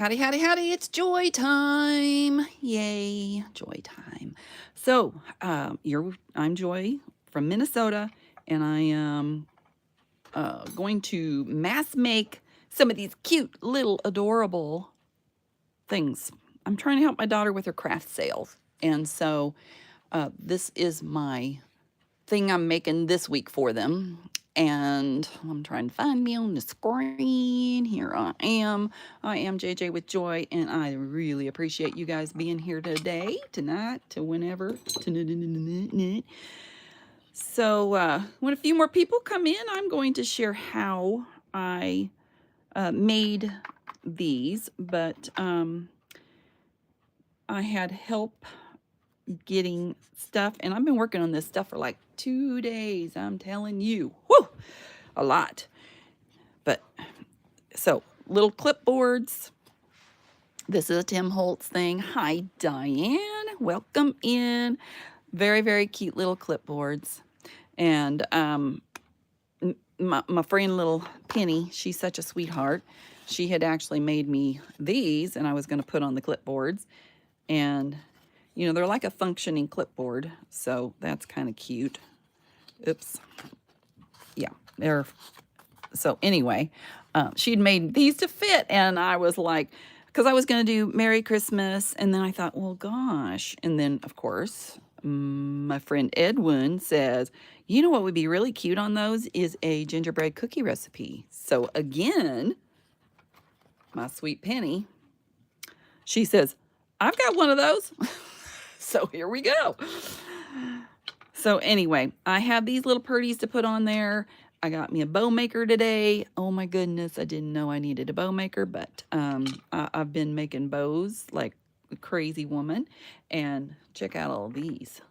Howdy, howdy, howdy, it's joy time. Yay, joy time. So, I'm Joy from Minnesota, and I am going to mass make some of these cute, little, adorable things. I'm trying to help my daughter with her craft sales. And so, this is my thing I'm making this week for them. And I'm trying to find me on the screen. Here I am. I am JJ with Joy, and I really appreciate you guys being here today, tonight, to whenever. So, when a few more people come in, I'm going to share how I made these, but I had help getting stuff, and I've been working on this stuff for like 2 days. I'm telling you, whoo, a lot. But so little clipboards. This is a Tim Holtz thing. Hi, Diane. Welcome in. Very, very cute little clipboards. And my friend little Penny, she's such a sweetheart. She had actually made me these, and I was going to put on the clipboards. And they're like a functioning clipboard, so that's kind of cute. Oops. Yeah, they're, so anyway, she'd made these to fit, and I was like, because I was going to do Merry Christmas, and then I thought, well, gosh. And then, of course, my friend Edwin says, you know what would be really cute on those is a gingerbread cookie recipe. So again, my sweet Penny, she says, I've got one of those. So here we go. So anyway, I have these little purties to put on there. I got me a bow maker today. Oh my goodness, I didn't know I needed a bow maker, but I've been making bows like a crazy woman. And check out all these.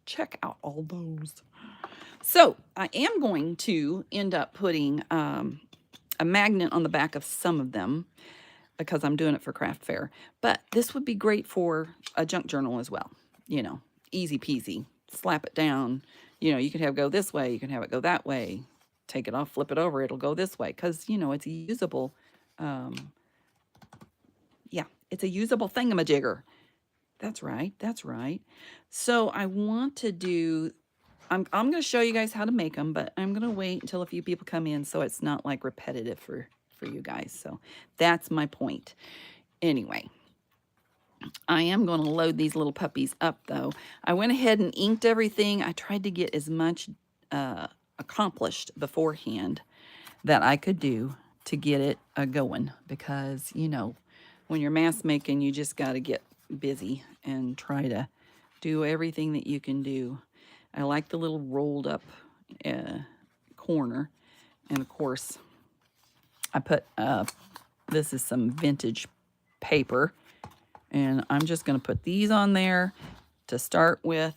Check out all those. So I am going to end up putting a magnet on the back of some of them because I'm doing it for craft fair. But this would be great for a junk journal as well. Easy peasy. Slap it down. You can have it go this way. You can have it go that way. Take it off, flip it over. It'll go this way because, it's a usable, yeah, it's a usable thingamajigger. That's right. That's right. So I want to do, I'm going to show you guys how to make them, but I'm going to wait until a few people come in so it's not like repetitive for you guys. So that's my point. Anyway, I am going to load these little puppies up, though. I went ahead and inked everything. I tried to get as much accomplished beforehand that I could do to get it going because, when you're mass making, you just got to get busy and try to do everything that you can do. I like the little rolled up corner. And, of course, I put, this is some vintage paper. And I'm just going to put these on there to start with.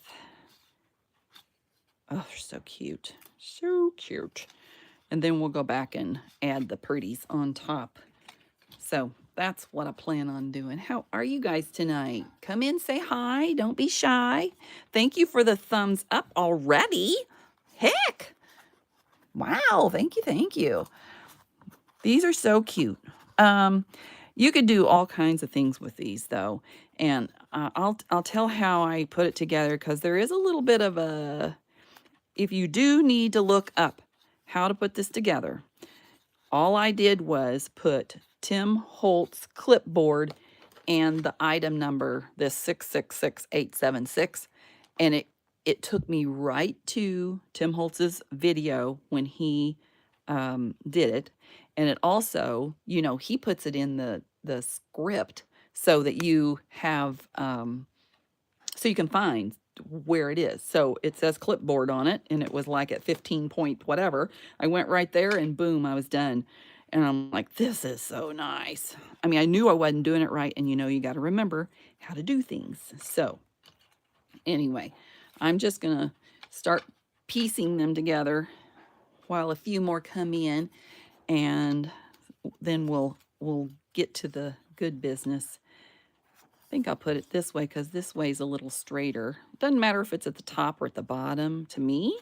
Oh, they're so cute. So cute. And then we'll go back and add the pretties on top. So that's what I plan on doing. How are you guys tonight? Come in, say hi. Don't be shy. Thank you for the thumbs up already. Heck. Wow. Thank you. Thank you. These are so cute. You could do all kinds of things with these, though, and I'll tell how I put it together because there is a little bit of a. If you do need to look up how to put this together, all I did was put Tim Holtz clipboard and the item number, this 666876, and it took me right to Tim Holtz's video when he did it. And it also, he puts it in the script so that you have, so you can find where it is. So it says clipboard on it, and it was like at 15 point whatever. I went right there, and boom, I was done. And I'm like, this is so nice. I mean, I knew I wasn't doing it right, and you got to remember how to do things. So anyway, I'm just going to start piecing them together while a few more come in, and then we'll get to the good business. I think I'll put it this way because this way is a little straighter. Doesn't matter if it's at the top or at the bottom to me.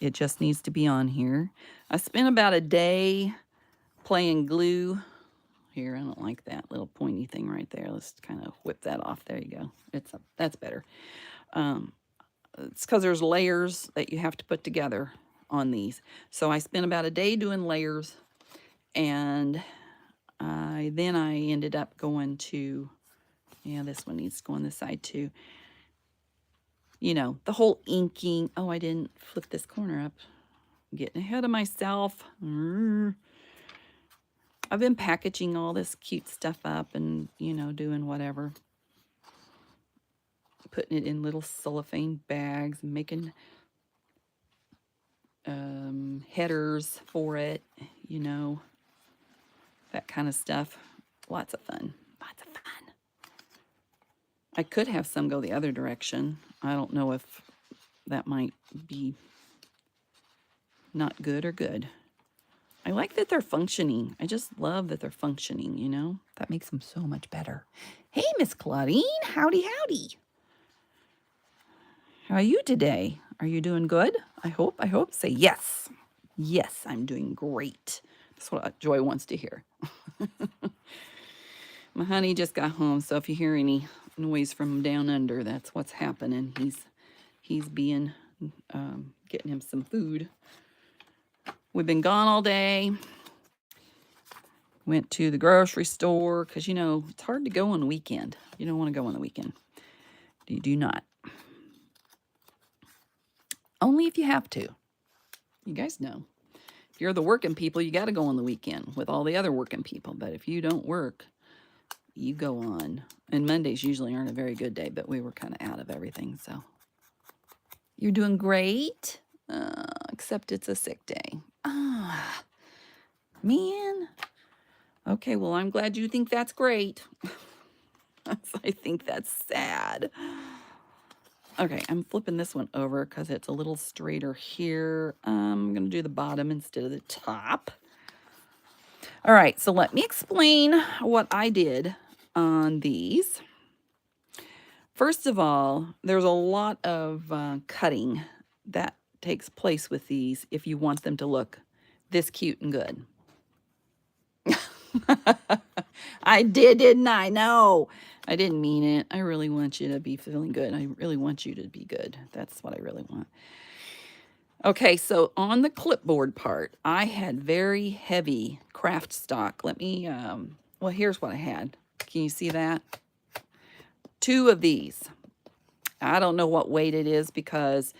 It just needs to be on here. I spent about a day playing glue Here, I don't like that little pointy thing right there. Let's kind of whip that off. There you go. That's better. It's because there's layers that you have to put together on these. So I spent about a day doing layers, and then I ended up going to, yeah, this one needs to go on this side too. You know, the whole inking. Oh, I didn't flip this corner up. I'm getting ahead of myself. I've been packaging all this cute stuff up and, you know, doing whatever. Putting it in little cellophane bags and making headers for it, you know, that kind of stuff. Lots of fun. Lots of fun. I could have some go the other direction. I don't know if that might be not good or good. I like that they're functioning. I just love that they're functioning, you know? That makes them so much better. Hey, Miss Claudine. Howdy, howdy. How are you today? Are you doing good? I hope. Say yes. Yes, I'm doing great. That's what Joy wants to hear. My honey just got home, so if you hear any noise from down under, that's what's happening. He's being getting him some food. We've been gone all day. Went to the grocery store because, you know, it's hard to go on the weekend. You don't want to go on the weekend. You do not. Only if you have to. You guys know. If you're the working people, you got to go on the weekend with all the other working people. But if you don't work, you go on. And Mondays usually aren't a very good day, but we were kind of out of everything, so. You're doing great, except it's a sick day. Ah, man. Okay, well, I'm glad you think that's great. I think that's sad. Okay, I'm flipping this one over because it's a little straighter here. I'm going to do the bottom instead of the top. All right, so let me explain what I did on these. First of all, there's a lot of cutting that takes place with these if you want them to look this cute and good. I did, didn't I? No, I didn't mean it. I really want you to be feeling good. I really want you to be good. That's what I really want. Okay, so on the clipboard part, I had very heavy craft stock. Let me, well, here's what I had. Can you see that? 2 of these. I don't know what weight it is because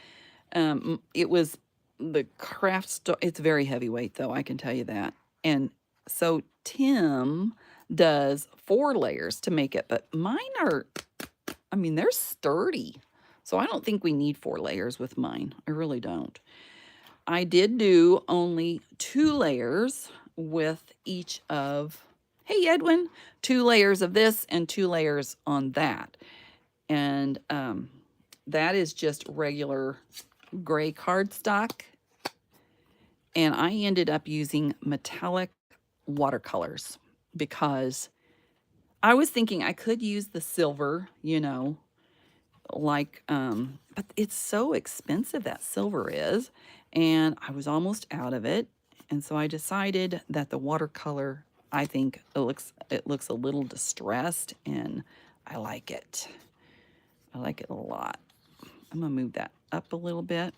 it was the craft stock. It's very heavyweight, though, I can tell you that. And so Tim does 4 layers to make it, but mine are, I mean, they're sturdy. So I don't think we need 4 layers with mine. I really don't. I did do only 2 layers with each of, hey, Edwin, 2 layers of this and 2 layers on that. And that is just regular gray cardstock. And I ended up using metallic watercolors because I was thinking I could use the silver, you know, like, but it's so expensive, that silver is, and I was almost out of it. And so I decided that the watercolor, I think it looks a little distressed, and I like it. I like it a lot. I'm gonna move that up a little bit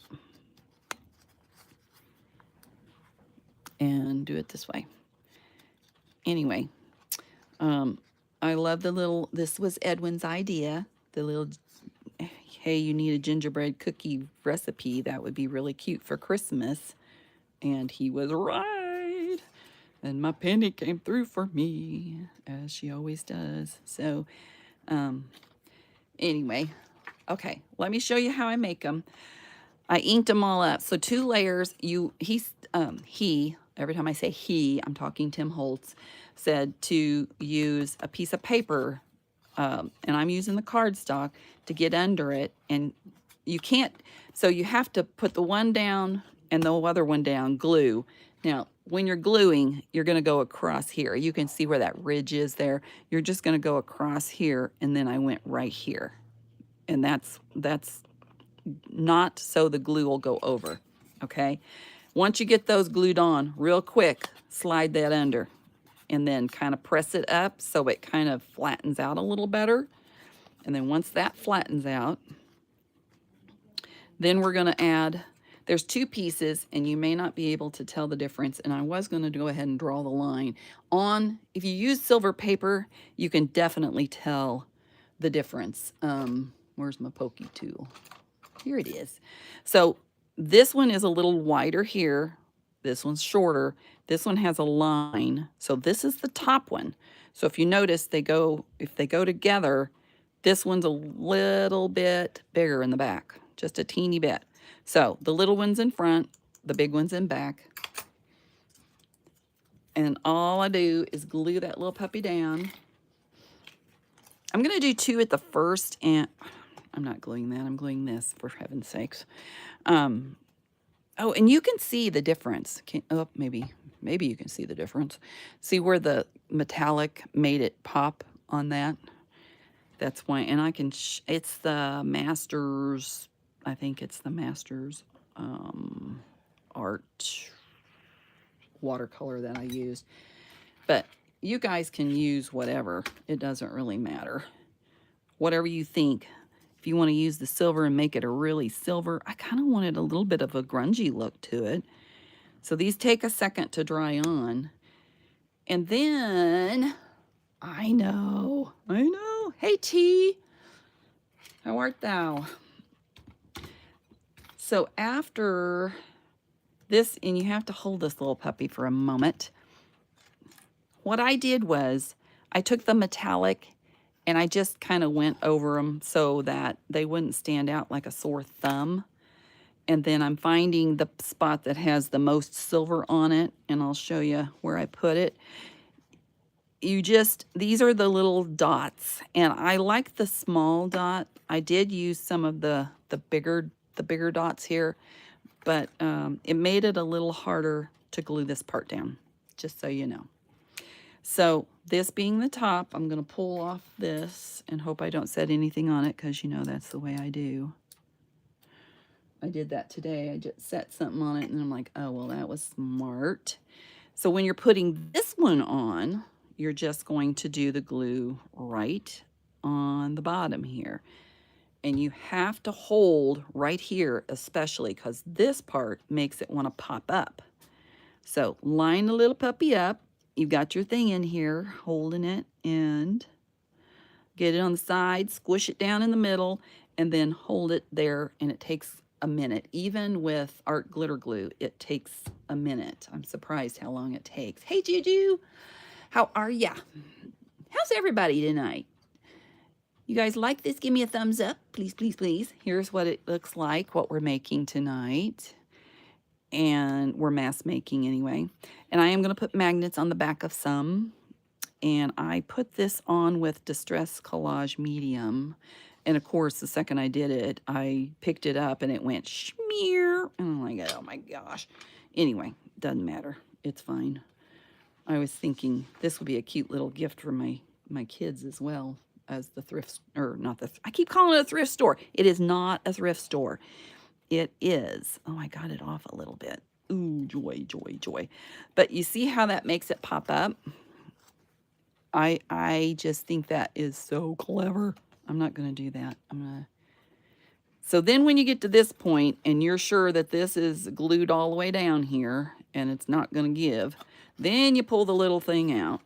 and do it this way. Anyway, I love the little, this was Edwin's idea, the little, hey, you need a gingerbread cookie recipe. That would be really cute for Christmas. And he was right. And my penny came through for me, as she always does. So, anyway, okay, let me show you how I make them. I inked them all up. So 2 layers, he, every time I say he, I'm talking Tim Holtz, said to use a piece of paper, and I'm using the cardstock to get under it, and you can't, so you have to put the one down and the other one down, glue. Now, when you're gluing, you're going to go across here. You can see where that ridge is there. You're just going to go across here, and then I went right here. And that's not so the glue will go over, okay? Once you get those glued on, real quick, slide that under. and then kind of press it up so it kind of flattens out a little better. And then once that flattens out, then we're going to add, there's two pieces and you may not be able to tell the difference. And I was going to go ahead and draw the line on, if you use silver paper, you can definitely tell the difference. Where's my pokey tool? Here it is. So this one is a little wider here. This one's shorter. This one has a line. So this is the top one. So if you notice, if they go together, this one's a little bit bigger in the back, just a teeny bit. So the little one's in front, the big one's in back. And all I do is glue that little puppy down. I'm going to do 2 at the first, and I'm not gluing that. I'm gluing this, for heaven's sakes. Oh, and you can see the difference. Maybe you can see the difference. See where the metallic made it pop on that? That's why, and I can, it's the Masters, I think it's the Masters art watercolor that I used. But you guys can use whatever. It doesn't really matter. Whatever you think. If you want to use the silver and make it a really silver, I kind of wanted a little bit of a grungy look to it. So these take a second to dry on. And then, I know. Hey, T, how art thou? So after this, and you have to hold this little puppy for a moment. What I did was, I took the metallic and I just kind of went over them so that they wouldn't stand out like a sore thumb. And then I'm finding the spot that has the most silver on it, and I'll show you where I put it. These are the little dots, and I like the small dot. I did use some of the bigger dots here, but it made it a little harder to glue this part down, just so you know. So this being the top, I'm going to pull off this and hope I don't set anything on it, because you know that's the way I do. I did that today. I just set something on it and I'm like, oh, well, that was smart. So when you're putting this one on, you're just going to do the glue right on the bottom here. And you have to hold right here, especially because this part makes it want to pop up. So line the little puppy up. You've got your thing in here, holding it, and get it on the side, squish it down in the middle, and then hold it there, and it takes a minute. Even with art glitter glue, it takes a minute. I'm surprised how long it takes. Hey, Juju, how are ya? How's everybody tonight? You guys like this? Give me a thumbs up, please, please, please. Here's what it looks like, what we're making tonight. And we're mass making anyway. And I am going to put magnets on the back of some. And I put this on with Distress Collage Medium. And of course, the second I did it, I picked it up and it went smear. And I'm like, oh my gosh. Anyway, doesn't matter. It's fine. I was thinking this would be a cute little gift for my kids as well as the thrift, or not the, I keep calling it a thrift store. It is not a thrift store. It is. Oh, I got it off a little bit. Ooh, joy, joy, joy. But you see how that makes it pop up? I just think that is so clever. I'm not going to do that. So then when you get to this point and you're sure that this is glued all the way down here and it's not going to give, then you pull the little thing out.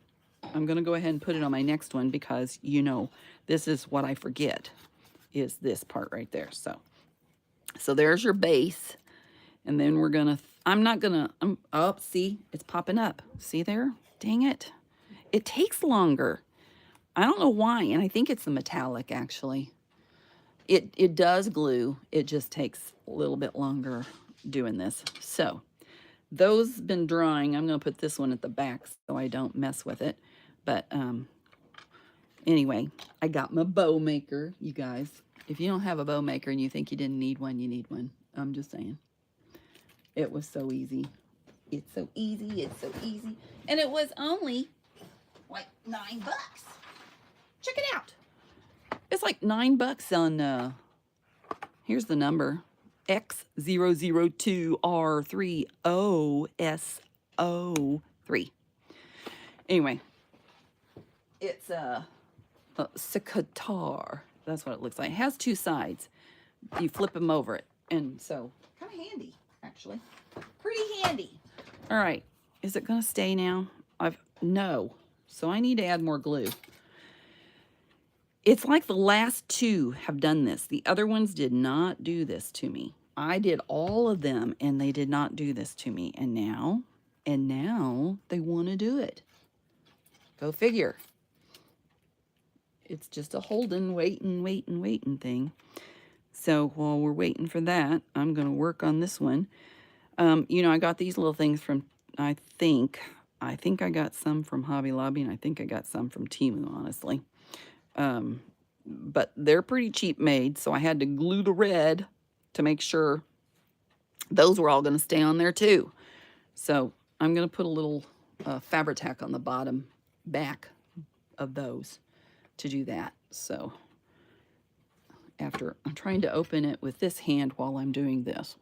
I'm going to go ahead and put it on my next one because, you know, this is what I forget is this part right there. So there's your base. And then we're going to, oh, see, it's popping up. See there? Dang it. It takes longer. I don't know why. And I think it's the metallic, actually. It does glue. It just takes a little bit longer doing this. So those been drying. I'm going to put this one at the back so I don't mess with it. But anyway, I got my bow maker, you guys. If you don't have a bow maker and you think you didn't need one, you need one. I'm just saying. It was so easy. It's so easy. It's so easy. And it was only like $9. Check it out. It's like $9 on, here's the number, X002R3OSO3. Anyway, it's a secateurs. That's what it looks like. It has two sides. You flip them over it. And so, kind of handy, actually. Pretty handy. All right. Is it going to stay now? No. So I need to add more glue. It's like the last two have done this. The other ones did not do this to me. I did all of them and they did not do this to me. And now they want to do it. Go figure. It's just a holding, waiting thing. So while we're waiting for that, I'm going to work on this one. You know, I got these little things from, I think I got some from Hobby Lobby, and I think I got some from Temu, honestly. But they're pretty cheap made, so I had to glue the red to make sure those were all going to stay on there too. So I'm going to put a little Fabri-Tac on the bottom back of those to do that. So after I'm trying to open it with this hand while I'm doing this.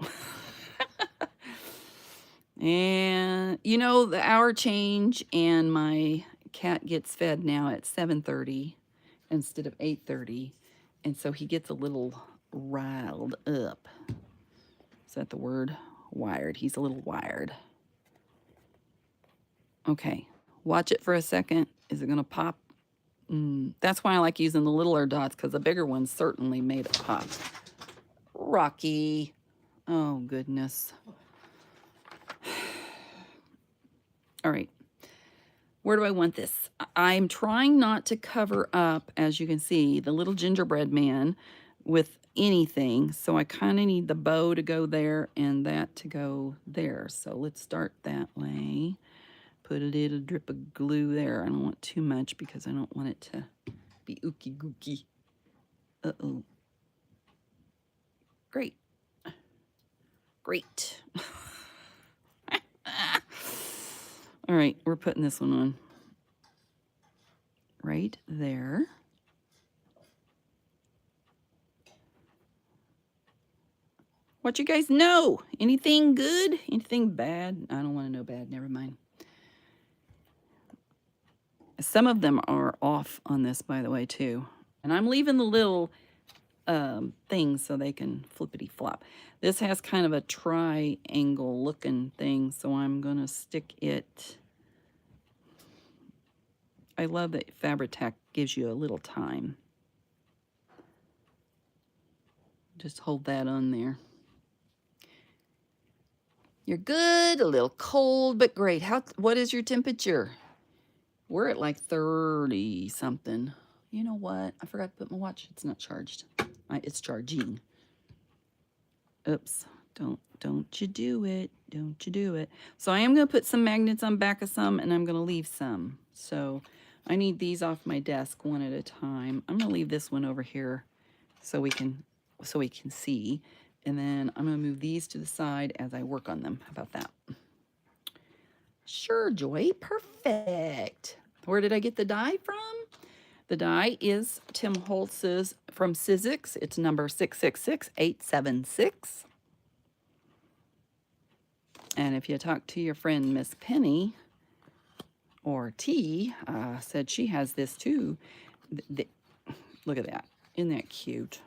And you know, the hour change, and my cat gets fed now at 7:30 instead of 8:30, and so he gets a little riled up. Is that the word? Wired. He's a little wired. Okay, watch it for a second. Is it going to pop? That's why I like using the littler dots, because the bigger ones certainly made it pop. Rocky. Oh, goodness. All right. Where do I want this? I'm trying not to cover up, as you can see, the little gingerbread man with anything. So I kind of need the bow to go there and that to go there. So let's start that way. Put a little drip of glue there. I don't want too much because I don't want it to be ooky gooky. Uh-oh. Great. Great. All right, we're putting this one on right there. What you guys know? Anything good? Anything bad? I don't want to know bad. Never mind. Some of them are off on this, by the way, too. And I'm leaving the little things so they can flippity flop. This has kind of a triangle looking thing, so I'm going to stick it. I love that Fabri-Tac gives you a little time. Just hold that on there. You're good, a little cold, but great. What is your temperature? We're at like 30 something. You know what? I forgot to put my watch. It's not charged. It's charging. Oops. Don't you do it. Don't you do it. So I am going to put some magnets on back of some, and I'm going to leave some. So I need these off my desk one at a time. I'm going to leave this one over here so we can see. And then I'm going to move these to the side as I work on them. How about that? Sure, Joy. Perfect. Where did I get the die from? The die is Tim Holtz's from Sizzix. It's number 666876. And if you talk to your friend Miss Penny, or T, said she has this too. Look at that. Isn't that cute?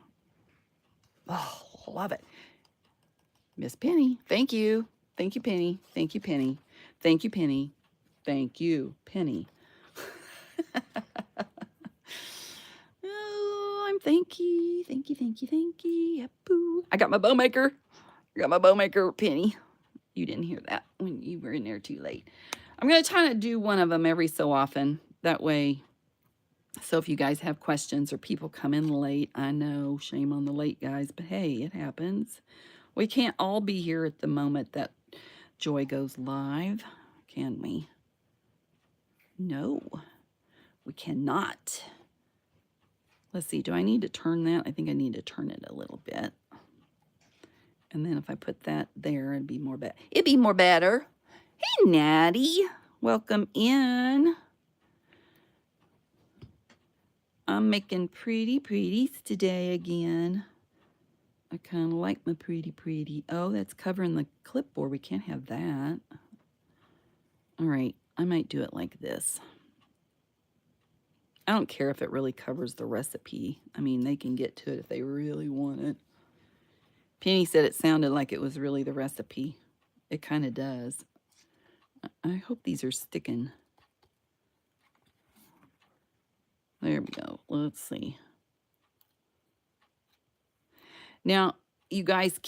Oh, love it. Miss Penny, thank you. Thank you, Penny. Thank you, Penny. Thank you, Penny. Thank you, Penny. Oh, I'm thank you. Yep, boo. I got my bow maker. Penny. You didn't hear that when you were in there too late. I'm going to try to do one of them every so often. That way, so if you guys have questions or people come in late, I know, shame on the late guys, but hey, it happens. We can't all be here at the moment that Joy goes live, can we? No, we cannot. Let's see, do I need to turn that? I think I need to turn it a little bit. And then if I put that there, it'd be more better. It'd be more better. Hey, Natty. Welcome in. I'm making pretty pretties today again. I kind of like my pretty. Oh, that's covering the clipboard. We can't have that. All right. I might do it like this. I don't care if it really covers the recipe. I mean, they can get to it if they really want it. Penny said it sounded like it was really the recipe. It kind of does. I hope these are sticking. There we go. Let's see. Now, you guys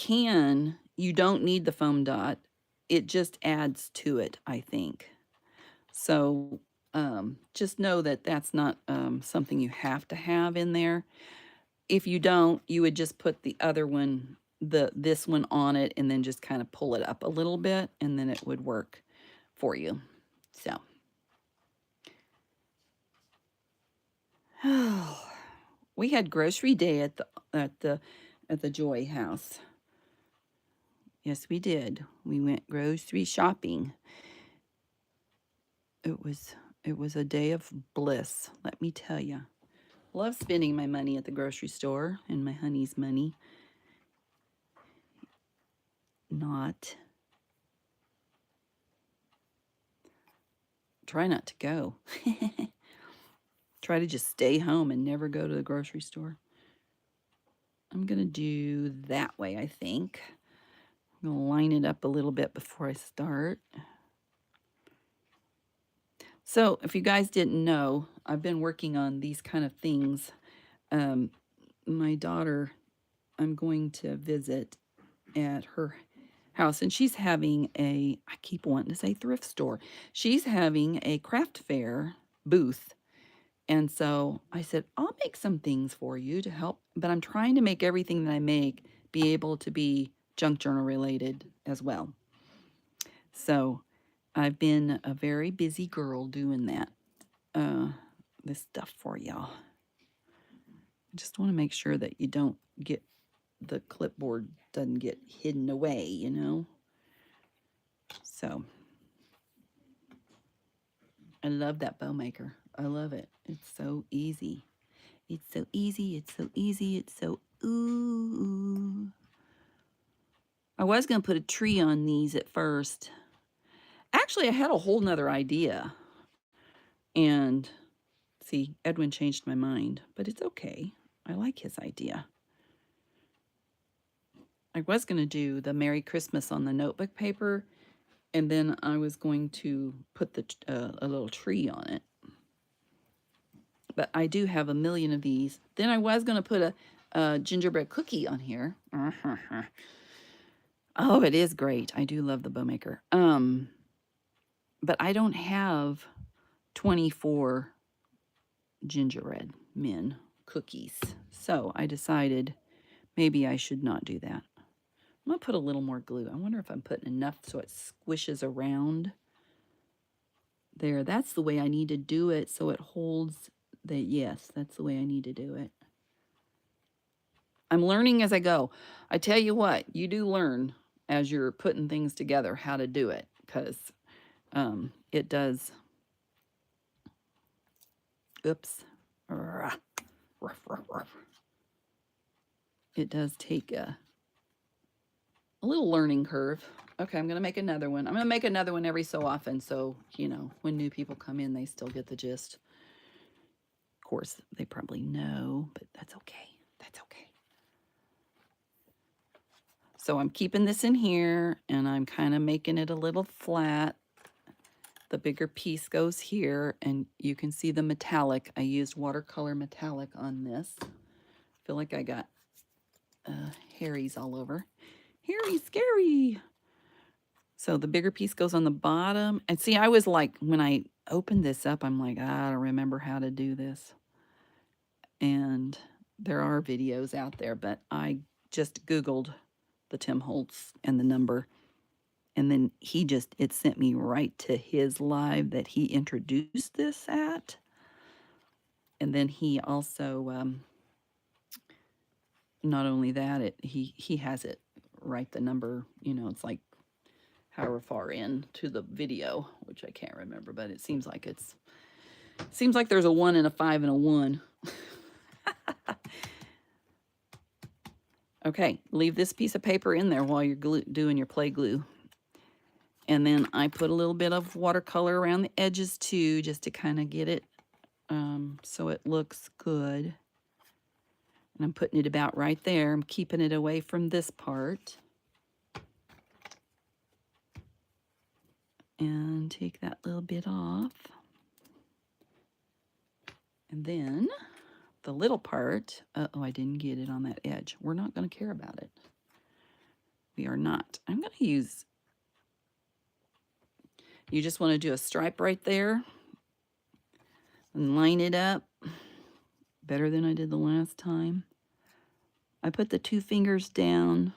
you don't need the foam dot. It just adds to it, I think. So just know that that's not something you have to have in there. If you don't, you would just put the other one, this one on it, and then just kind of pull it up a little bit, and then it would work for you. So. We had grocery day at the Joy House. Yes, we did. We went grocery shopping. It was a day of bliss, let me tell you. Love spending my money at the grocery store and my honey's money. Not. Try not to go. Try to just stay home and never go to the grocery store. I'm going to do that way, I think. I'm going to line it up a little bit before I start. So if you guys didn't know, I've been working on these kind of things. My daughter, I'm going to visit at her house, and she's having I keep wanting to say thrift store. She's having a craft fair booth. And so I said, I'll make some things for you to help, but I'm trying to make everything that I make be able to be junk journal related as well. So I've been a very busy girl doing that, this stuff for y'all. I just want to make sure that you don't get the clipboard doesn't get hidden away, you know. So I love that bow maker. I love it. It's so easy. It's so easy. It's so easy. It's so ooh. I was going to put a tree on these at first. Actually, I had a whole nother idea. And see, Edwin changed my mind, but it's okay. I like his idea. I was going to do the Merry Christmas on the notebook paper, and then I was going to put a little tree on it. But I do have a million of these. Then I was going to put a gingerbread cookie on here. Oh, it is great. I do love the bow maker. But I don't have 24 gingerbread men cookies. So I decided maybe I should not do that. I'm going to put a little more glue. I wonder if I'm putting enough so it squishes around. There, that's the way I need to do it so it holds the, yes, that's the way I need to do it. I'm learning as I go. I tell you what, you do learn as you're putting things together how to do it, because it does, oops, it does take a little learning curve. Okay, I'm going to make another one. I'm going to make another one every so often so, you know, when new people come in, they still get the gist. Of course, they probably know, but that's okay. That's okay. So I'm keeping this in here, and I'm kind of making it a little flat. The bigger piece goes here, and you can see the metallic. I used watercolor metallic on this. I feel like I got Harry's all over. Harry, scary. So the bigger piece goes on the bottom. And see, I was like, when I opened this up, I'm like, I don't remember how to do this. And there are videos out there, but I just Googled the Tim Holtz and the number. And then it sent me right to his live that he introduced this at. And then he also, not only that, he has it right, the number, you know, it's like however far in to the video, which I can't remember, but it seems like there's a 1 and a 5 and a 1. Okay, leave this piece of paper in there while you're doing your play glue. And then I put a little bit of watercolor around the edges too, just to kind of get it so it looks good. And I'm putting it about right there. I'm keeping it away from this part. And take that little bit off. And then the little part, I didn't get it on that edge. We're not going to care about it. We are not. I'm going to use, you just want to do a stripe right there and line it up better than I did the last time. I put the 2 fingers down.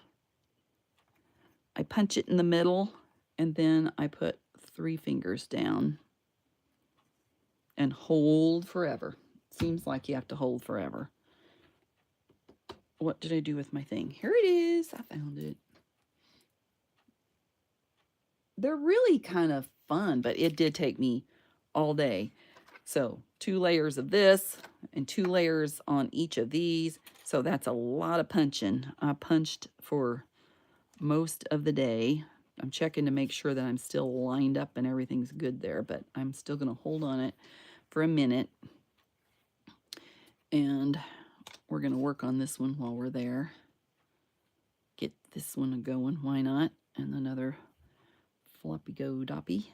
I punch it in the middle, and then I put 3 fingers down and hold forever. Seems like you have to hold forever. What did I do with my thing? Here it is. I found it. They're really kind of fun, but it did take me all day. So 2 layers of this and 2 layers on each of these. So that's a lot of punching. I punched for most of the day. I'm checking to make sure that I'm still lined up and everything's good there, but I'm still going to hold on it for a minute. And we're going to work on this one while we're there. Get this one going, why not? And another floppy go doppy.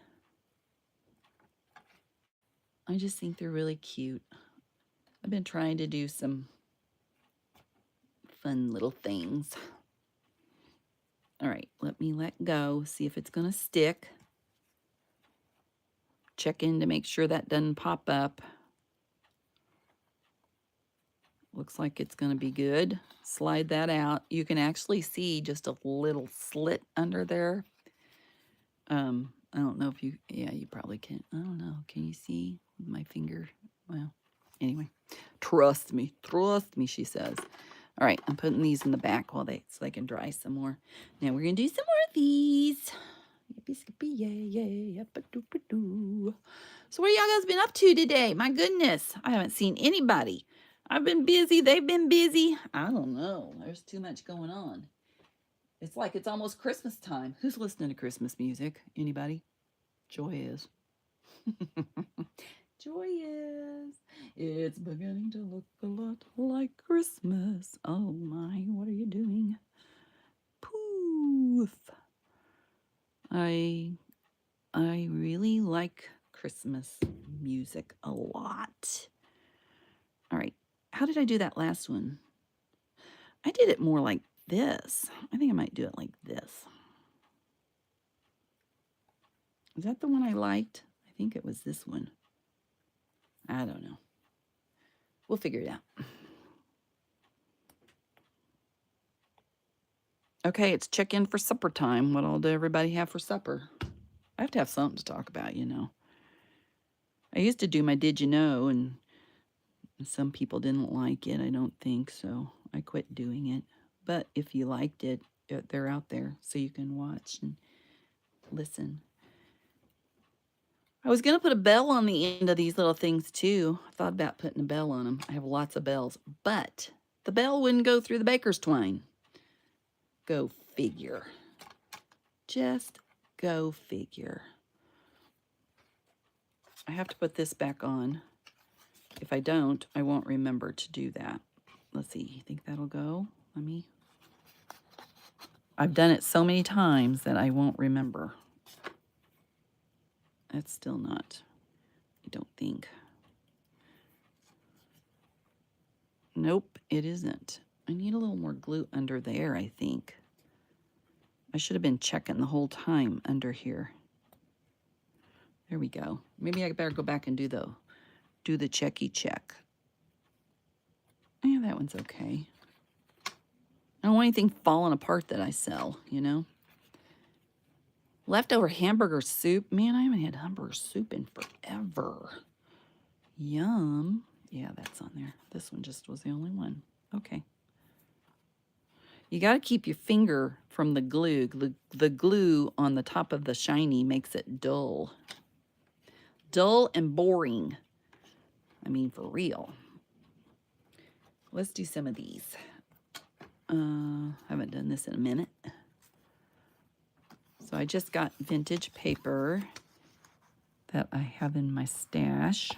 I just think they're really cute. I've been trying to do some fun little things. All right, let me let go, see if it's going to stick. Check in to make sure that doesn't pop up. Looks like it's going to be good. Slide that out. You can actually see just a little slit under there. I don't know if you, yeah, you probably can. I don't know. Can you see with my finger? Well, anyway, trust me, she says. All right, I'm putting these in the back while so they can dry some more. Now we're going to do some more of these. Yippee skippy yay, yappa-doo-pa-doo. So what y'all guys been up to today? My goodness, I haven't seen anybody. I've been busy. They've been busy. I don't know. There's too much going on. It's like it's almost Christmas time. Who's listening to Christmas music? Anybody? Joy is. Joy is. It's beginning to look a lot like Christmas. Oh my, what are you doing? Poof. I really like Christmas music a lot. All right. How did I do that last one? I did it more like this. I think I might do it like this. Is that the one I liked? I think it was this one. I don't know. We'll figure it out. Okay, it's check in for supper time. What all did everybody have for supper? I have to have something to talk about, you know. I used to do my Did You Know, and some people didn't like it, I don't think, so I quit doing it. But if you liked it, they're out there so you can watch and listen. I was going to put a bell on the end of these little things too. I thought about putting a bell on them. I have lots of bells, but the bell wouldn't go through the baker's twine. Go figure. Just go figure. I have to put this back on. If I don't, I won't remember to do that. Let's see. You think that'll go? I've done it so many times that I won't remember. That's still not, I don't think. Nope, it isn't. I need a little more glue under there, I think. I should have been checking the whole time under here. There we go. Maybe I better go back and do the checky check. Yeah, that one's okay. I don't want anything falling apart that I sell, you know? Leftover hamburger soup. Man, I haven't had hamburger soup in forever. Yum. Yeah, that's on there. This one just was the only one. Okay. You got to keep your finger from the glue. The glue on the top of the shiny makes it dull. Dull and boring. I mean, for real. Let's do some of these. Haven't done this in a minute. So I just got vintage paper that I have in my stash.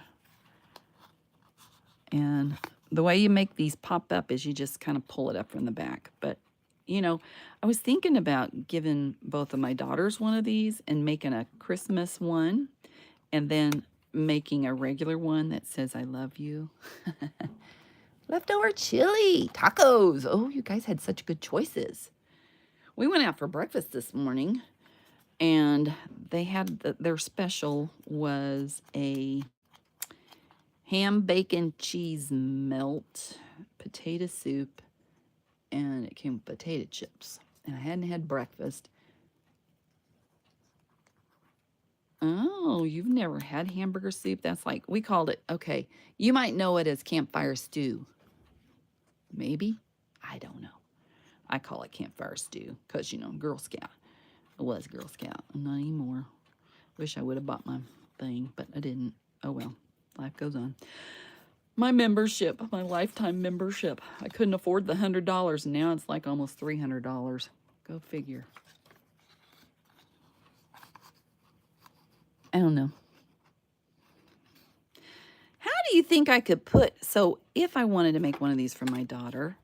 And the way you make these pop up is you just kind of pull it up from the back. But, you know, I was thinking about giving both of my daughters one of these and making a Christmas one and then making a regular one that says, I love you. Leftover chili, tacos. Oh, you guys had such good choices. We went out for breakfast this morning and they had their special was a ham, bacon, cheese melt, potato soup, and it came with potato chips. And I hadn't had breakfast. Oh, you've never had hamburger soup? That's like, we called it, okay, you might know it as campfire stew. Maybe? I don't know. I call it campfire stew because, you know, Girl Scout. I was Girl Scout. I'm not anymore. Wish I would have bought my thing, but I didn't. Oh well, life goes on. My membership, my lifetime membership. I couldn't afford the $100, and now it's like almost $300. Go figure. I don't know. How do you think I could put, so if I wanted to make one of these for my daughter,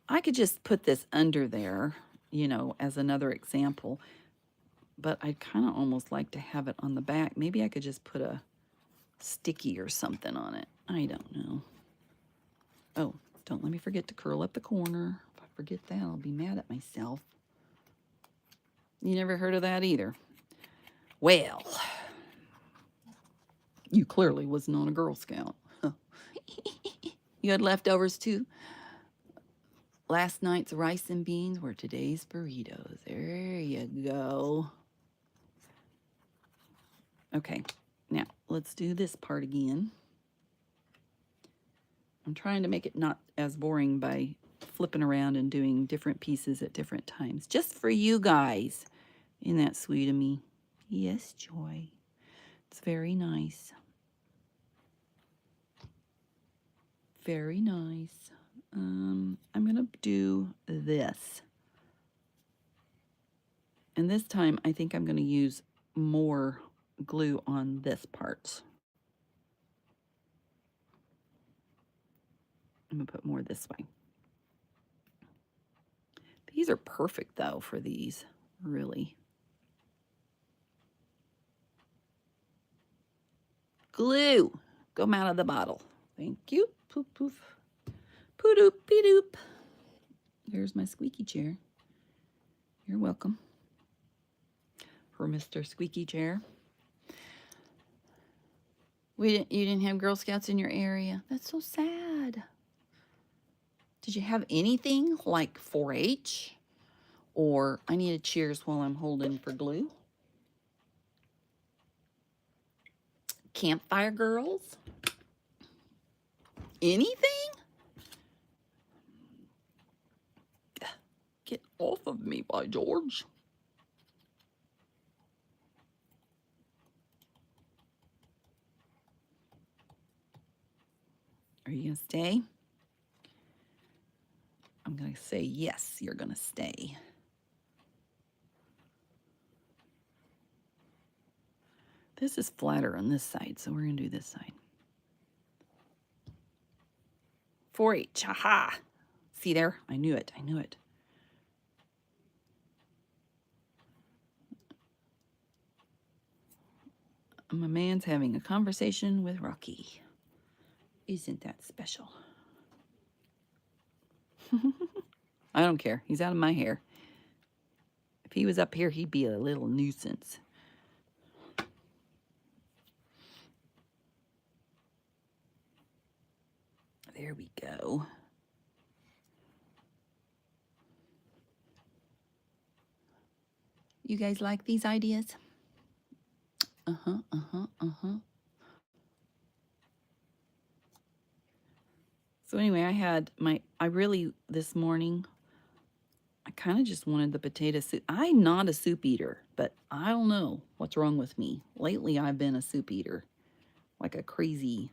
I could just put this under there, you know, as another example. But I'd kind of almost like to have it on the back. Maybe I could just put a sticky or something on it. I don't know. Oh, don't let me forget to curl up the corner. If I forget that, I'll be mad at myself. You never heard of that either. Well, you clearly was not a Girl Scout. You had leftovers too? Last night's rice and beans were today's burritos. There you go. Okay, now let's do this part again. I'm trying to make it not as boring by flipping around and doing different pieces at different times. Just for you guys. Isn't that sweet of me? Yes, Joy. It's very nice. Very nice. I'm going to do this. And this time, I think I'm going to use more glue on this part. I'm going to put more this way. These are perfect, though, for these, really. Glue. Come out of the bottle. Thank you. Poof, poof. Poo-doop, pee-doop. There's my squeaky chair. You're welcome. For Mr. Squeaky Chair. You didn't have Girl Scouts in your area? That's so sad. Did you have anything like 4-H? Or I need a cheers while I'm holding for glue? Campfire Girls? Anything? Get off of me, by George. Are you going to stay? I'm going to say yes, you're going to stay. This is flatter on this side, so we're going to do this side. 4-H, haha. See there? I knew it, I knew it. My man's having a conversation with Rocky. Isn't that special? I don't care. He's out of my hair. If he was up here, he'd be a little nuisance. There we go. You guys like these ideas? Uh-huh, uh-huh, uh-huh. So anyway, this morning, I kind of just wanted the potato soup. I'm not a soup eater, but I don't know what's wrong with me. Lately, I've been a soup eater, like a crazy,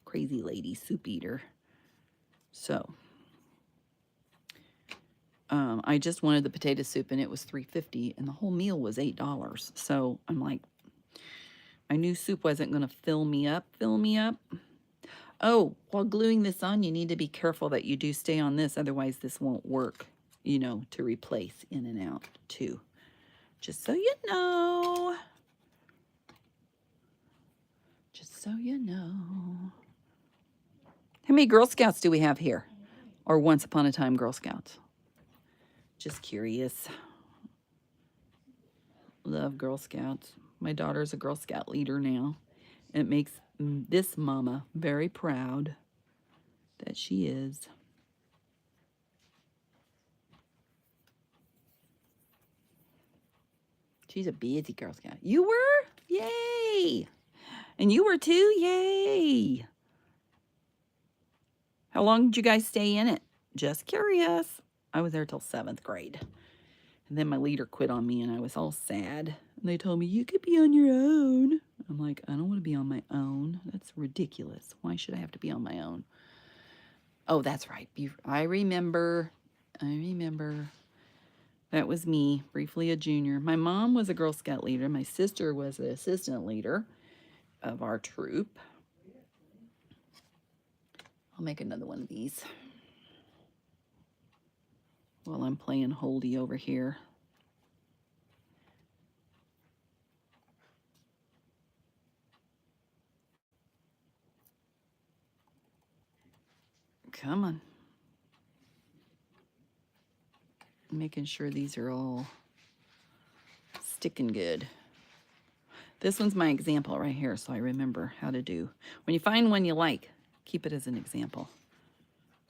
crazy lady soup eater. So, I just wanted the potato soup and it was $3.50 and the whole meal was $8. So I'm like, I knew soup wasn't going to fill me up. Oh, while gluing this on, you need to be careful that you do stay on this. Otherwise, this won't work, to replace in and out too. Just so you know. Just so you know. How many Girl Scouts do we have here? Or once upon a time Girl Scouts? Just curious. Love Girl Scouts. My daughter's a Girl Scout leader now. It makes this mama very proud that she is. She's a busy Girl Scout. You were? Yay! And you were too? Yay! How long did you guys stay in it? Just curious. I was there till 7th grade. And then my leader quit on me and I was all sad. And they told me, you could be on your own. I'm like, I don't want to be on my own. That's ridiculous. Why should I have to be on my own? Oh, that's right. I remember. That was me, briefly a junior. My mom was a Girl Scout leader. My sister was the assistant leader of our troop. I'll make another one of these while I'm playing holdie over here. Come on. Making sure these are all sticking good. This one's my example right here, so I remember how to do. When you find one you like, keep it as an example.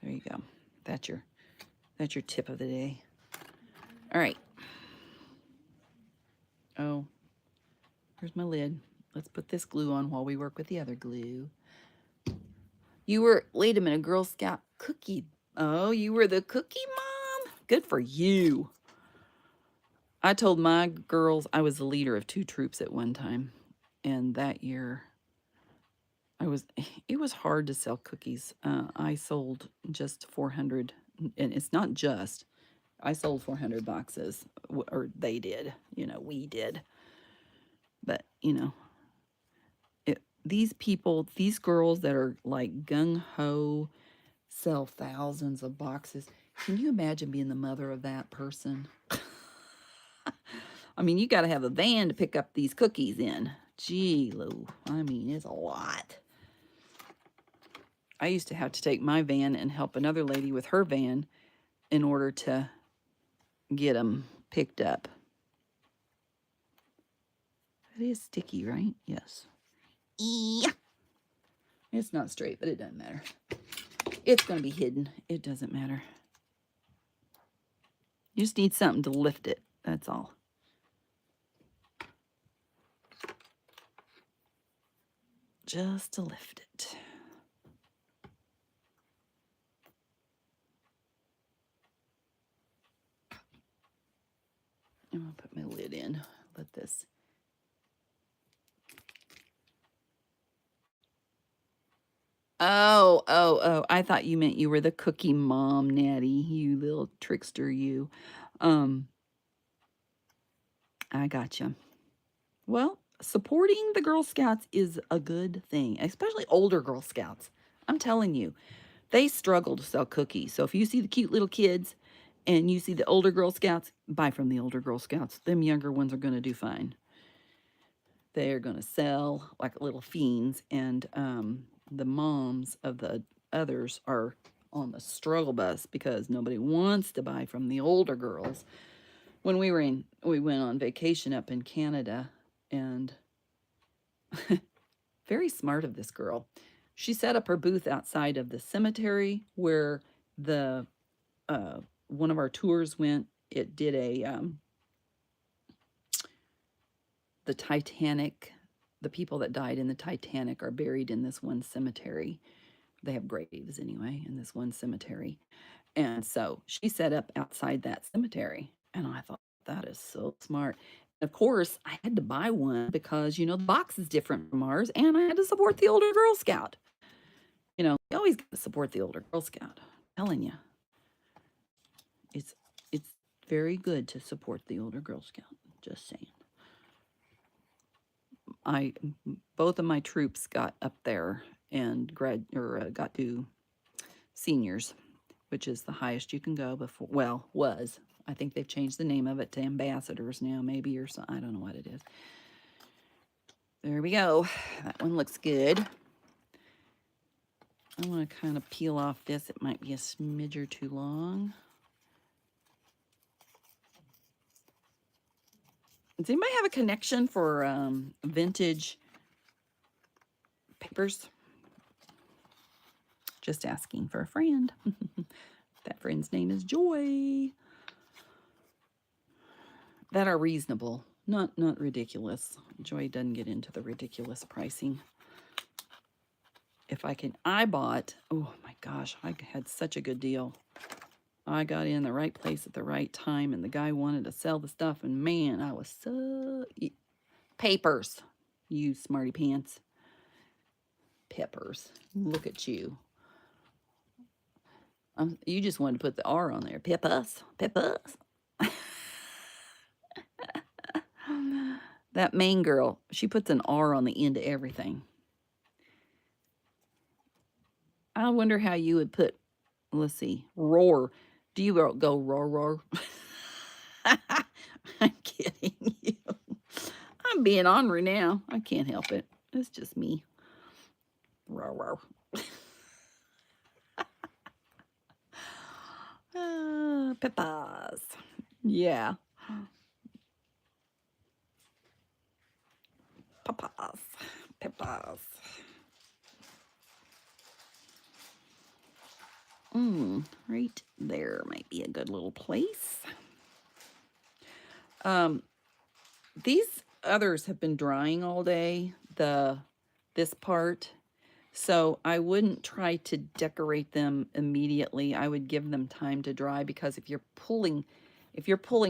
There you go. That's your tip of the day. All right. Oh, here's my lid. Let's put this glue on while we work with the other glue. You were, wait a minute, Girl Scout cookie. Oh, you were the cookie mom? Good for you. I told my girls I was the leader of 2 troops at one time. And that year, it was hard to sell cookies. I sold just 400, and it's not just, I sold 400 boxes, or they did, we did. But, these people, these girls that are like gung-ho, sell thousands of boxes. Can you imagine being the mother of that person? I mean, you got to have a van to pick up these cookies in. Gee, Lou, I mean, it's a lot. I used to have to take my van and help another lady with her van in order to get them picked up. It is sticky, right? Yes. Yeah. It's not straight, but it doesn't matter. It's going to be hidden. It doesn't matter. You just need something to lift it. That's all. Just to lift it. I'm going to put my lid in. Let this. Oh. I thought you meant you were the cookie mom, Natty. You little trickster, you. I gotcha. Well, supporting the Girl Scouts is a good thing, especially older Girl Scouts. I'm telling you, they struggle to sell cookies. So if you see the cute little kids and you see the older Girl Scouts, buy from the older Girl Scouts. Them younger ones are going to do fine. They're going to sell like little fiends, and the moms of the others are on the struggle bus because nobody wants to buy from the older girls. When we went on vacation up in Canada, and very smart of this girl. She set up her booth outside of the cemetery where the one of our tours went. It did the Titanic. The people that died in the Titanic are buried in this one cemetery. They have graves anyway in this one cemetery. And so she set up outside that cemetery. And I thought, that is so smart. Of course, I had to buy one because, the box is different from ours. And I had to support the older Girl Scout. You always got to support the older Girl Scout. I'm telling you. It's very good to support the older Girl Scout. Just saying. Both of my troops got up there and got to seniors, which is the highest you can go before. Well, was. I think they've changed the name of it to ambassadors now, maybe, or something. I don't know what it is. There we go. That one looks good. I want to kind of peel off this. It might be a smidge or too long. Does anybody have a connection for vintage papers? Just asking for a friend. That friend's name is Joy. That are reasonable, not ridiculous. Joy doesn't get into the ridiculous pricing. If I can, I bought, oh my gosh, I had such a good deal. I got in the right place at the right time, and the guy wanted to sell the stuff, and man, I was so... Papers, you smarty pants. Peppers, look at you. You just wanted to put the R on there. Peppers, peppers. That main girl, she puts an R on the end of everything. I wonder how you would put, let's see, roar. Do you go roar, roar? I'm kidding you. I'm being ornery now. I can't help it. It's just me. Roar, roar. Peppers. Yeah. Peppers. Peppers. Right there might be a good little place. These others have been drying all day, this part. So I wouldn't try to decorate them immediately. I would give them time to dry, because if you're pulling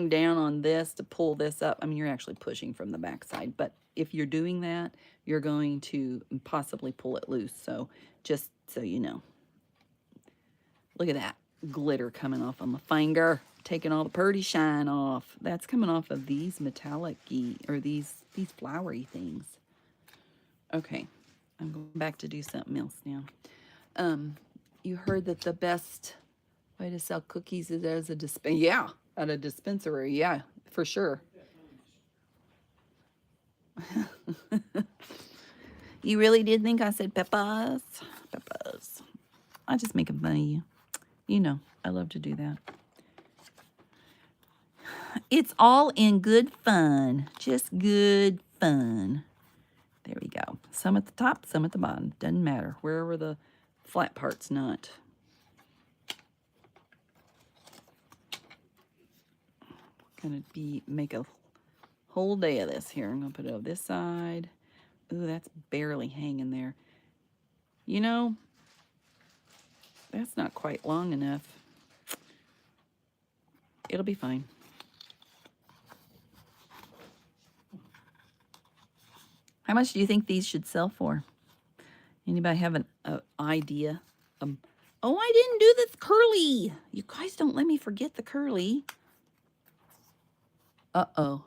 down on this to pull this up, I mean, you're actually pushing from the backside, but if you're doing that, you're going to possibly pull it loose. So just so you know. Look at that glitter coming off on the finger, taking all the pretty shine off. That's coming off of these metallic-y, or these flowery things. Okay, I'm going back to do something else now. You heard that the best way to sell cookies is as a yeah, at a dispensary. Yeah, for sure. You really did think I said peppers? Peppers. I just make fun of you. You know, I love to do that. It's all in good fun. Just good fun. There we go. Some at the top, some at the bottom. Doesn't matter. Wherever the flat part's not. Gonna make a whole day of this here. I'm gonna put it over this side. Ooh, that's barely hanging there. You know, that's not quite long enough. It'll be fine. How much do you think these should sell for? Anybody have an idea? Oh, I didn't do this curly. You guys don't let me forget the curly. Uh-oh.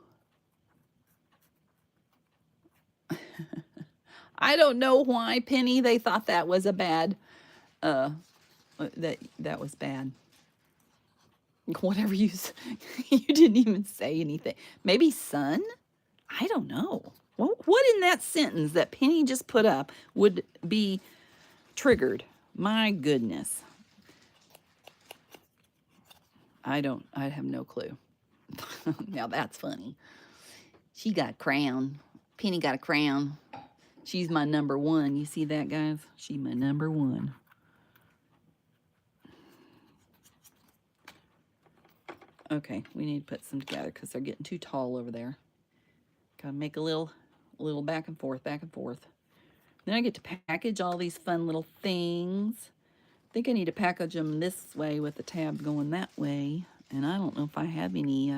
I don't know why, Penny, they thought that was a bad, that was bad. Whatever you didn't even say anything. Maybe son? I don't know. What in that sentence that Penny just put up would be triggered? My goodness. I have no clue. Now that's funny. She got a crown. Penny got a crown. She's my number one. You see that, guys? She's my number one. Okay, we need to put some together because they're getting too tall over there. Gotta make a little back and forth, back and forth. Then I get to package all these fun little things. I think I need to package them this way with the tab going that way. And I don't know if I have any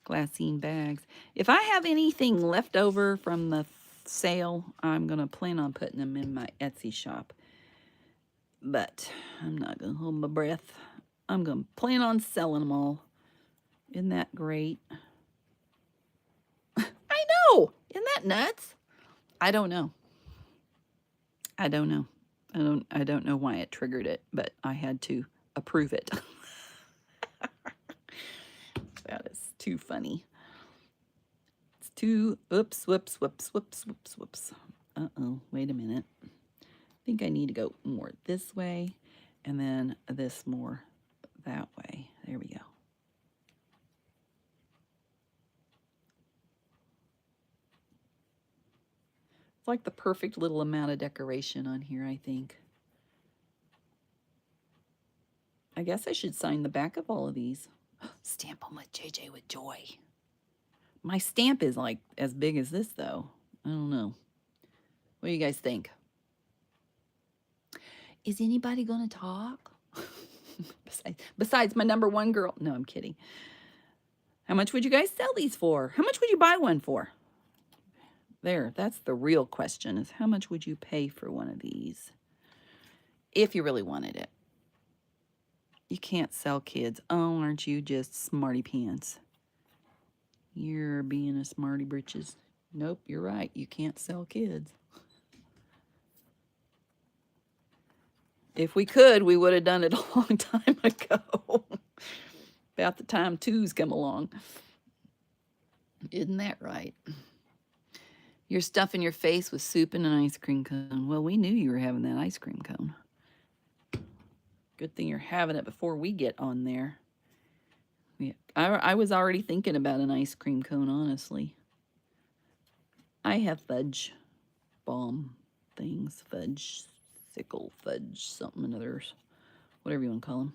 glassine bags. If I have anything left over from the sale, I'm going to plan on putting them in my Etsy shop. But I'm not going to hold my breath. I'm going to plan on selling them all. Isn't that great? I know. Isn't that nuts? I don't know. I don't know. I don't know why it triggered it, but I had to approve it. That is too funny. It's too, oops, whoops, whoops, whoops, whoops, whoops. Uh-oh, wait a minute. I think I need to go more this way and then this more that way. There we go. It's like the perfect little amount of decoration on here, I think. I guess I should sign the back of all of these. Stamp them with JJ with Joy. My stamp is like as big as this, though. I don't know. What do you guys think? Is anybody going to talk? Besides my number one girl. No, I'm kidding. How much would you guys sell these for? How much would you buy one for? There, that's the real question, is how much would you pay for one of these if you really wanted it? You can't sell kids. Oh, aren't you just smarty pants? You're being a smarty britches. Nope, you're right. You can't sell kids. If we could, we would have done it a long time ago. About the time twos come along. Isn't that right? You're stuffing your face with soup and an ice cream cone. Well, we knew you were having that ice cream cone. Good thing you're having it before we get on there. Yeah, I was already thinking about an ice cream cone, honestly. I have fudge bomb things, fudge sickle, fudge something and others, whatever you want to call them.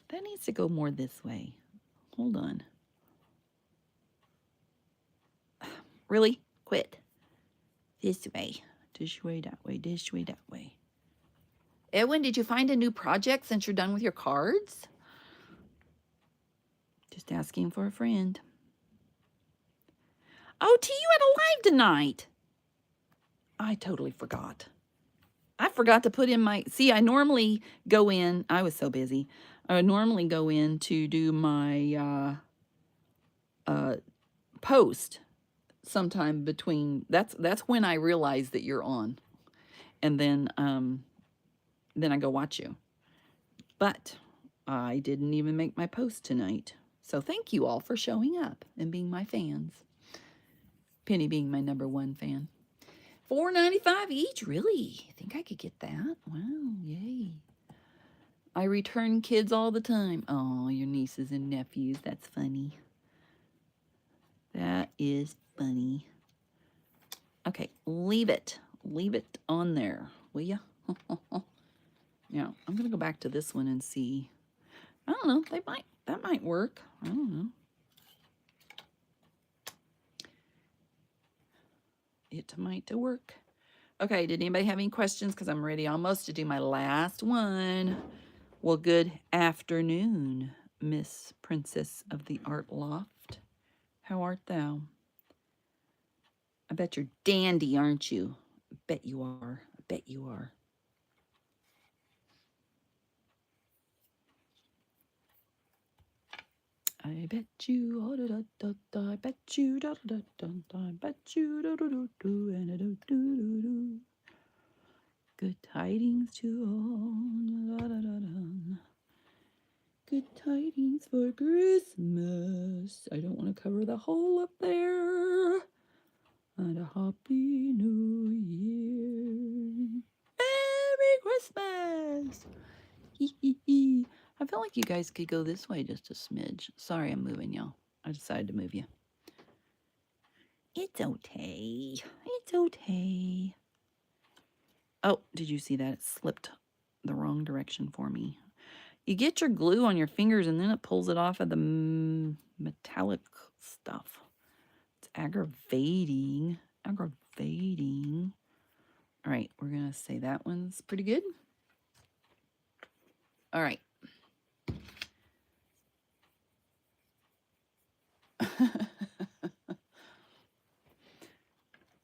That needs to go more this way. Hold on. Really? Quit. This way. This way, that way, this way, that way. Edwin, did you find a new project since you're done with your cards? Just asking for a friend. Oh, T, you had a live tonight. I totally forgot. I forgot to put in my... See, I normally go in... I was so busy. I would normally go in to do my post sometime between... That's when I realize that you're on. And then I go watch you. But I didn't even make my post tonight. So thank you all for showing up and being my fans. Penny being my number one fan. $4.95 each? Really? I think I could get that. Wow, yay. I return kids all the time. Oh, your nieces and nephews. That's funny. That is funny. Okay, leave it. Leave it on there, will ya? Yeah, I'm going to go back to this one and see. I don't know. That might work. I don't know. It might work. Okay, did anybody have any questions? Because I'm ready almost to do my last one. Well, good afternoon, Miss Princess of the Art Loft. How art thou? I bet you're dandy, aren't you? I bet you are. I bet you are. I bet you, oh, da, da, da, I bet you, da, da, da, da, I bet you, da, da, da, do, and da, do, do, do. Good tidings to all, da, da, da, da. Good tidings for Christmas. I don't want to cover the whole up there. And a happy new year. Merry Christmas. Hee hee hee. I feel like you guys could go this way just a smidge. Sorry, I'm moving y'all. I decided to move you. It's okay. It's okay. Oh, did you see that? It slipped the wrong direction for me. You get your glue on your fingers and then it pulls it off of the metallic stuff. It's aggravating. Aggravating. All right, we're going to say that one's pretty good. All right.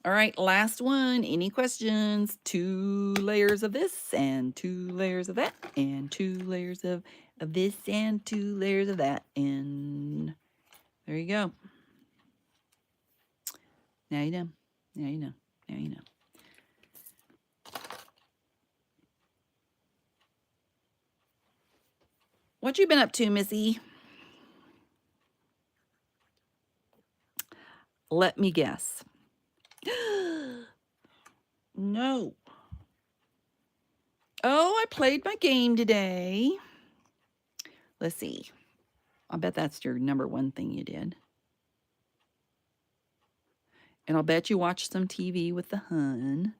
All right, last one. Any questions? 2 layers of this and 2 layers of that and 2 layers of this and 2 layers of that. And there you go. Now you know. Now you know. Now you know. What you been up to, Missy? Let me guess. No. Oh, I played my game today. Let's see. I bet that's your number 1 thing you did. And I'll bet you watched some TV with the hun.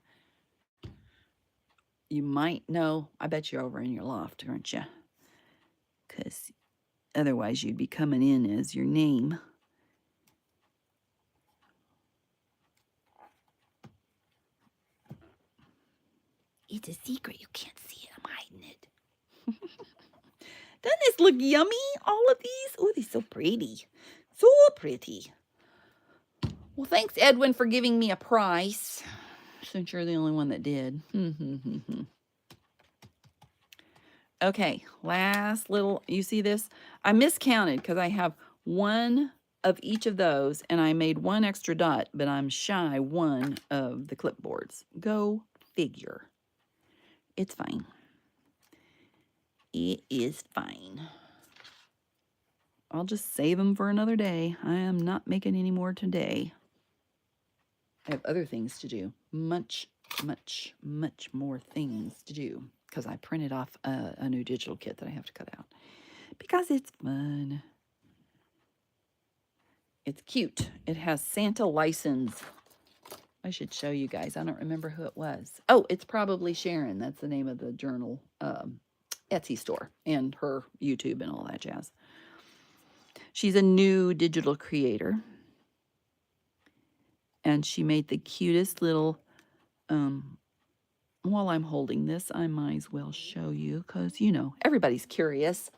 You might know. I bet you're over in your loft, aren't you? Because otherwise you'd be coming in as your name. It's a secret. You can't see it. I'm hiding it. Doesn't this look yummy? All of these? Oh, they're so pretty. So pretty. Well, thanks, Edwin, for giving me a price. Since you're the only one that did. Okay, last little, you see this? I miscounted because I have 1 of each of those, and I made 1 extra dot, but I'm shy 1 of the clipboards. Go figure. It's fine. It is fine. I'll just save them for another day. I am not making any more today. I have other things to do. Much more things to do. Because I printed off a new digital kit that I have to cut out. Because it's fun. It's cute. It has Santa license. I should show you guys. I don't remember who it was. Oh, it's probably Sharon. That's the name of the journal Etsy store. And her YouTube and all that jazz. She's a new digital creator. And she made the cutest little, while I'm holding this, I might as well show you because, you know, everybody's curious.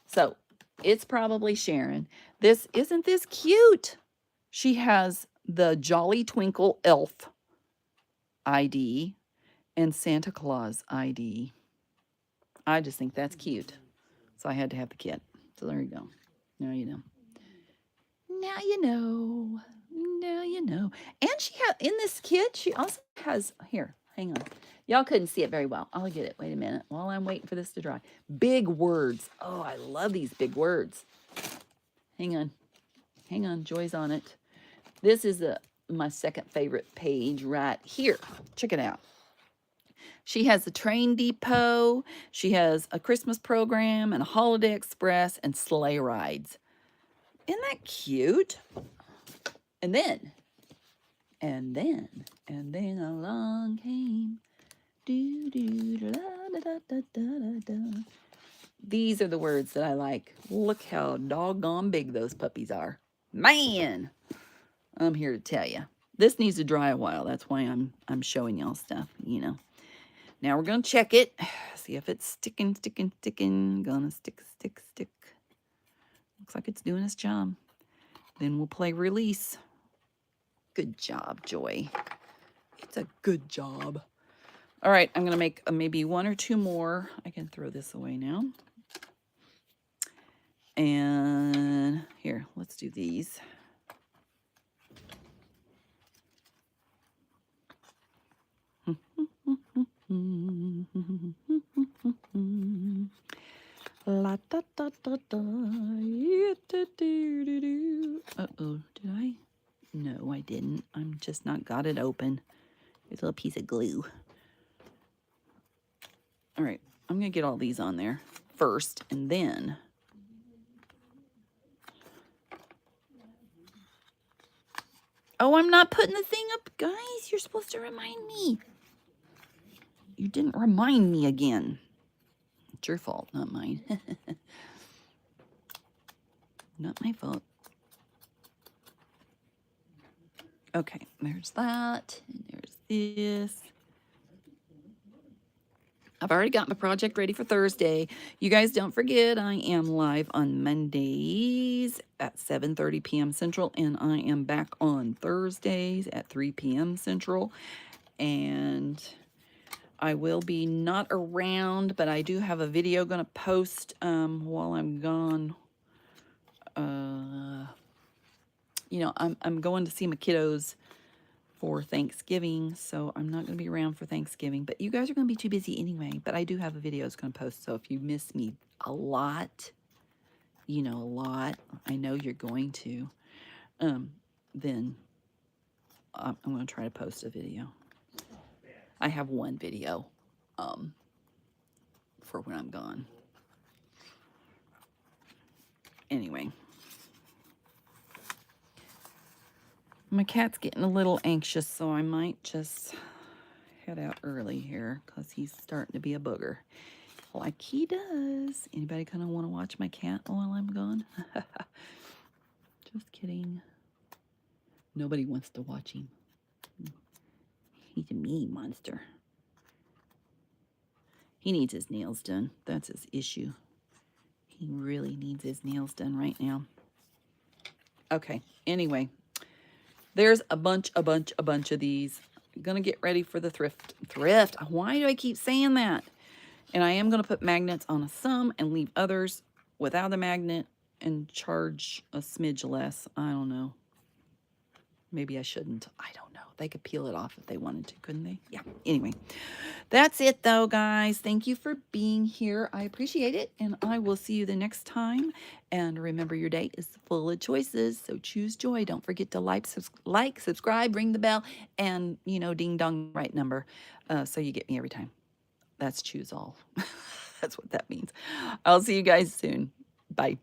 So it's probably Sharon. Isn't this cute? She has the Jolly Twinkle Elf ID and Santa Claus ID. I just think that's cute. So I had to have the kit. So there you go. Now you know. Now you know. Now you know. And she has, in this kit, she also has, here, hang on. Y'all couldn't see it very well. I'll get it. Wait a minute while I'm waiting for this to dry. Big words. Oh, I love these big words. Hang on. Hang on. Joy's on it. This is my second favorite page right here. Check it out. She has a train depot. She has a Christmas program and a Holiday Express and sleigh rides. Isn't that cute? And then along came. These are the words that I like. Look how doggone big those puppies are. Man, I'm here to tell you. This needs to dry a while. That's why I'm showing y'all stuff, you know. Now we're going to check it. See if it's sticking. Gonna stick. Looks like it's doing its job. Then we'll play release. Good job, Joy. It's a good job. All right, I'm going to make maybe 1 or 2 more. I can throw this away now. And here, let's do these. La da da da da. Uh-oh, did I? No, I didn't. I'm just not got it open. There's a little piece of glue. All right, I'm going to get all these on there first, and then... Oh, I'm not putting the thing up. Guys, you're supposed to remind me. You didn't remind me again. It's your fault, not mine. Not my fault. Okay, there's that. And there's this. I've already got my project ready for Thursday. You guys don't forget, I am live on Mondays at 7:30 p.m. Central, and I am back on Thursdays at 3 p.m. Central. And I will be not around, but I do have a video going to post while I'm gone. You know, I'm going to see my kiddos for Thanksgiving, so I'm not going to be around for Thanksgiving, but you guys are going to be too busy anyway. But I do have a video that's going to post, so if you miss me a lot, you know, a lot, I know you're going to, then I'm going to try to post a video. I have one video for when I'm gone. Anyway, my cat's getting a little anxious, so I might just head out early here because he's starting to be a booger. Like he does. Anybody kind of want to watch my cat while I'm gone? Just kidding. Nobody wants to watch him. He's a mean monster. He needs his nails done. That's his issue. He really needs his nails done right now. Okay, anyway. There's a bunch of these. I'm gonna get ready for the thrift. Why do I keep saying that? And I am gonna put magnets on some and leave others without a magnet and charge a smidge less. I don't know. Maybe I shouldn't. I don't know. They could peel it off if they wanted to, couldn't they? Yeah. Anyway, that's it though, guys. Thank you for being here. I appreciate it. And I will see you the next time. And remember, your day is full of choices. So choose joy. Don't forget to like, subscribe, ring the bell, and, you know, ding dong, right number. So you get me every time. That's choose all. That's what that means. I'll see you guys soon. Bye.